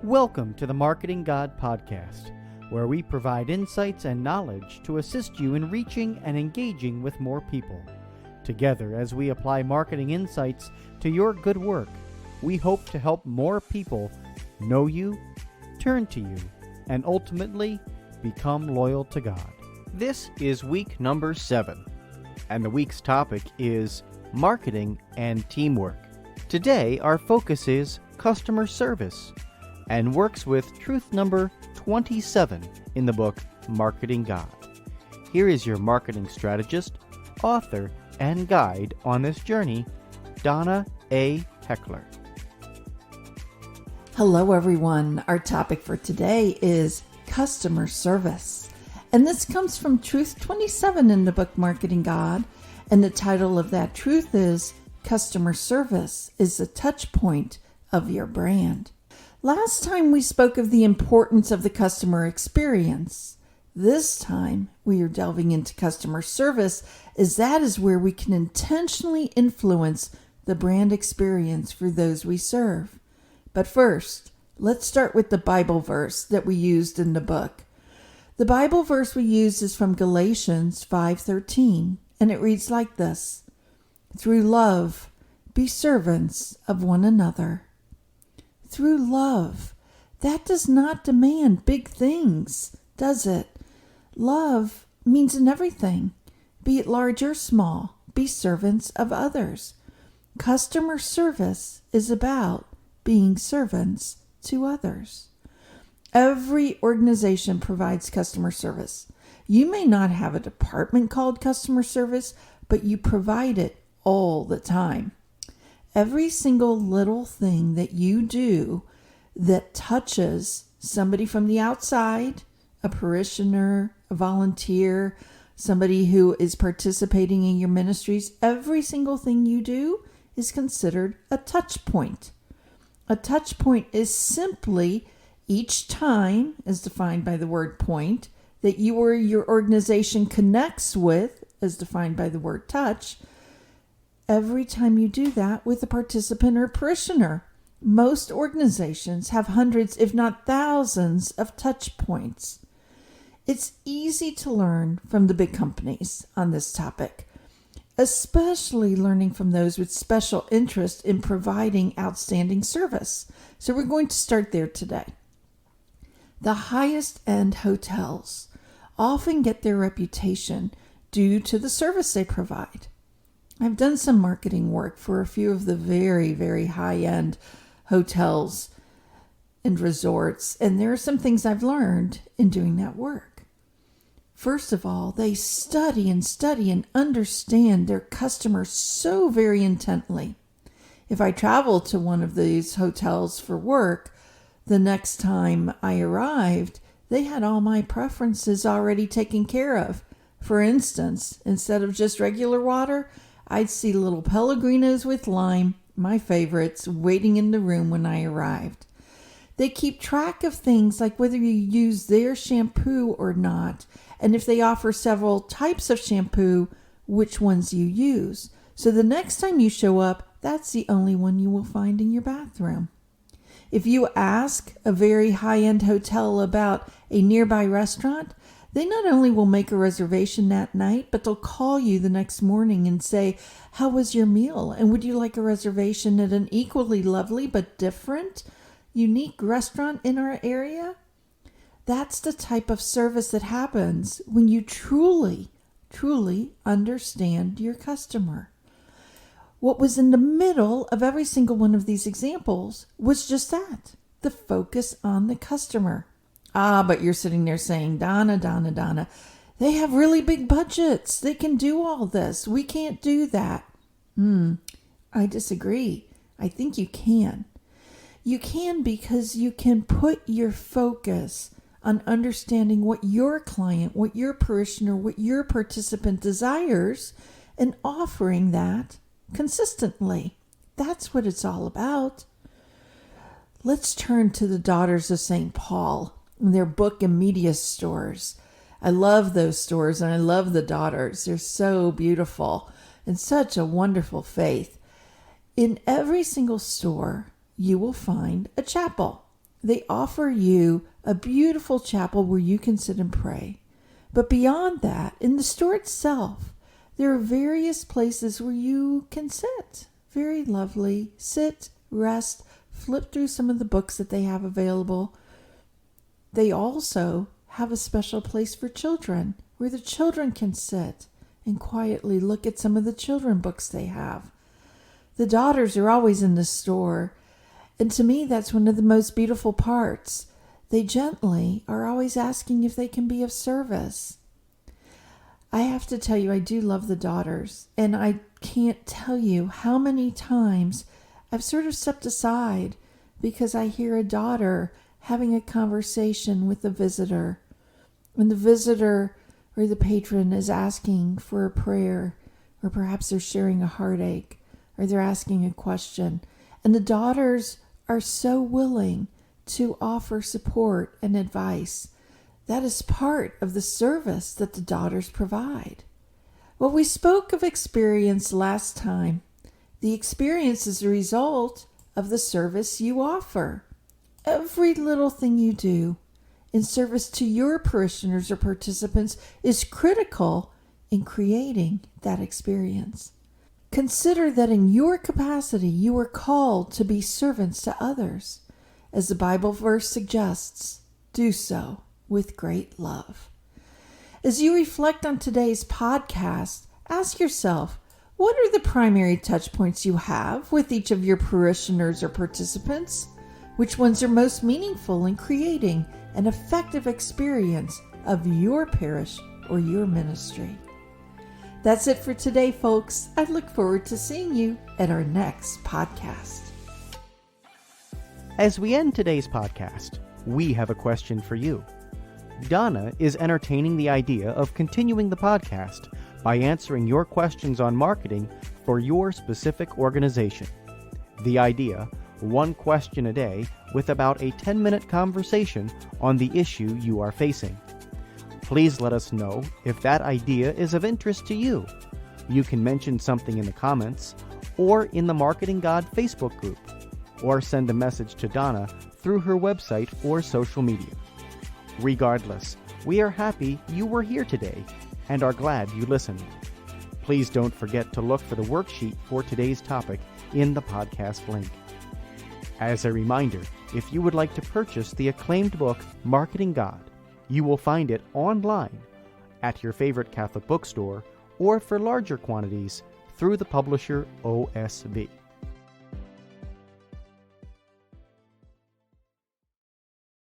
Welcome to the Marketing God Podcast, where we provide insights and knowledge to assist you in reaching and engaging with more people. Together, as we apply marketing insights to your good work, we hope to help more people know you, turn to you, and ultimately become loyal to God. This is week number 7, and the week's topic is marketing and teamwork. Today, our focus is customer service, and works with truth number 27 in the book Marketing God. Here is your marketing strategist, author, and guide on this journey, Donna A. Heckler. Hello, everyone. Our topic for today is customer service. And this comes from truth 27 in the book Marketing God. And the title of that truth is Customer Service is the touch point of your brand. Last time we spoke of the importance of the customer experience. This time we are delving into customer service, as that is where we can intentionally influence the brand experience for those we serve. But first, let's start with the Bible verse that we used in the book. The Bible verse we used is from Galatians 5:13, and it reads like this: "Through love, be servants of one another." Through love. That does not demand big things, does it? Love means in everything, be it large or small, be servants of others. Customer service is about being servants to others. Every organization provides customer service. You may not have a department called customer service, but you provide it all the time. Every single little thing that you do that touches somebody from the outside, a parishioner, a volunteer, somebody who is participating in your ministries, every single thing you do is considered a touch point. A touch point is simply each time, as defined by the word point, that you or your organization connects with, as defined by the word touch, every time you do that with a participant or parishioner. Most organizations have hundreds, if not thousands, of touch points. It's easy to learn from the big companies on this topic, especially learning from those with special interest in providing outstanding service. So we're going to start there today. The highest end hotels often get their reputation due to the service they provide. I've done some marketing work for a few of the very, very high-end hotels and resorts, and there are some things I've learned in doing that work. First of all, they study and understand their customers so very intently. If I travel to one of these hotels for work, the next time I arrived, they had all my preferences already taken care of. For instance, instead of just regular water, I'd see little Pellegrinos with lime, my favorites, waiting in the room when I arrived. They keep track of things like whether you use their shampoo or not, and if they offer several types of shampoo, which ones you use. So the next time you show up, that's the only one you will find in your bathroom. If you ask a very high-end hotel about a nearby restaurant, they not only will make a reservation that night, but they'll call you the next morning and say, "How was your meal? And would you like a reservation at an equally lovely but different, unique restaurant in our area?" That's the type of service that happens when you truly, truly understand your customer. What was in the middle of every single one of these examples was just that, the focus on the customer. But you're sitting there saying, Donna, they have really big budgets. They can do all this. We can't do that. I disagree. I think you can. You can because you can put your focus on understanding what your client, what your parishioner, what your participant desires, and offering that consistently. That's what it's all about. Let's turn to the Daughters of St. Paul and their book and media stores. I love those stores and I love the daughters. They're so beautiful and such a wonderful faith. In every single store, you will find a chapel. They offer you a beautiful chapel where you can sit and pray. But beyond that, in the store itself, there are various places where you can sit. Very lovely. Sit, rest, flip through some of the books that they have available. They also have a special place for children where the children can sit and quietly look at some of the children books they have. The daughters are always in the store, and to me that's one of the most beautiful parts. They gently are always asking if they can be of service. I have to tell you, I do love the daughters, and I can't tell you how many times I've sort of stepped aside because I hear a daughter having a conversation with a visitor. When the visitor or the patron is asking for a prayer, or perhaps they're sharing a heartache, or they're asking a question, and the daughters are so willing to offer support and advice. That is part of the service that the daughters provide. Well, we spoke of experience last time. The experience is a result of the service you offer. Every little thing you do in service to your parishioners or participants is critical in creating that experience. Consider that in your capacity, you are called to be servants to others. As the Bible verse suggests, do so with great love. As you reflect on today's podcast, ask yourself, what are the primary touch points you have with each of your parishioners or participants? Which ones are most meaningful in creating an effective experience of your parish or your ministry? That's it for today, folks. I look forward to seeing you at our next podcast. As we end today's podcast, we have a question for you. Donna is entertaining the idea of continuing the podcast by answering your questions on marketing for your specific organization. The idea, one question a day with about a 10-minute conversation on the issue you are facing. Please let us know if that idea is of interest to you. You can mention something in the comments or in the Marketing God Facebook group, or send a message to Donna through her website or social media. Regardless, we are happy you were here today and are glad you listened. Please don't forget to look for the worksheet for today's topic in the podcast link. As a reminder, if you would like to purchase the acclaimed book, Marketing God, you will find it online at your favorite Catholic bookstore or for larger quantities through the publisher OSV.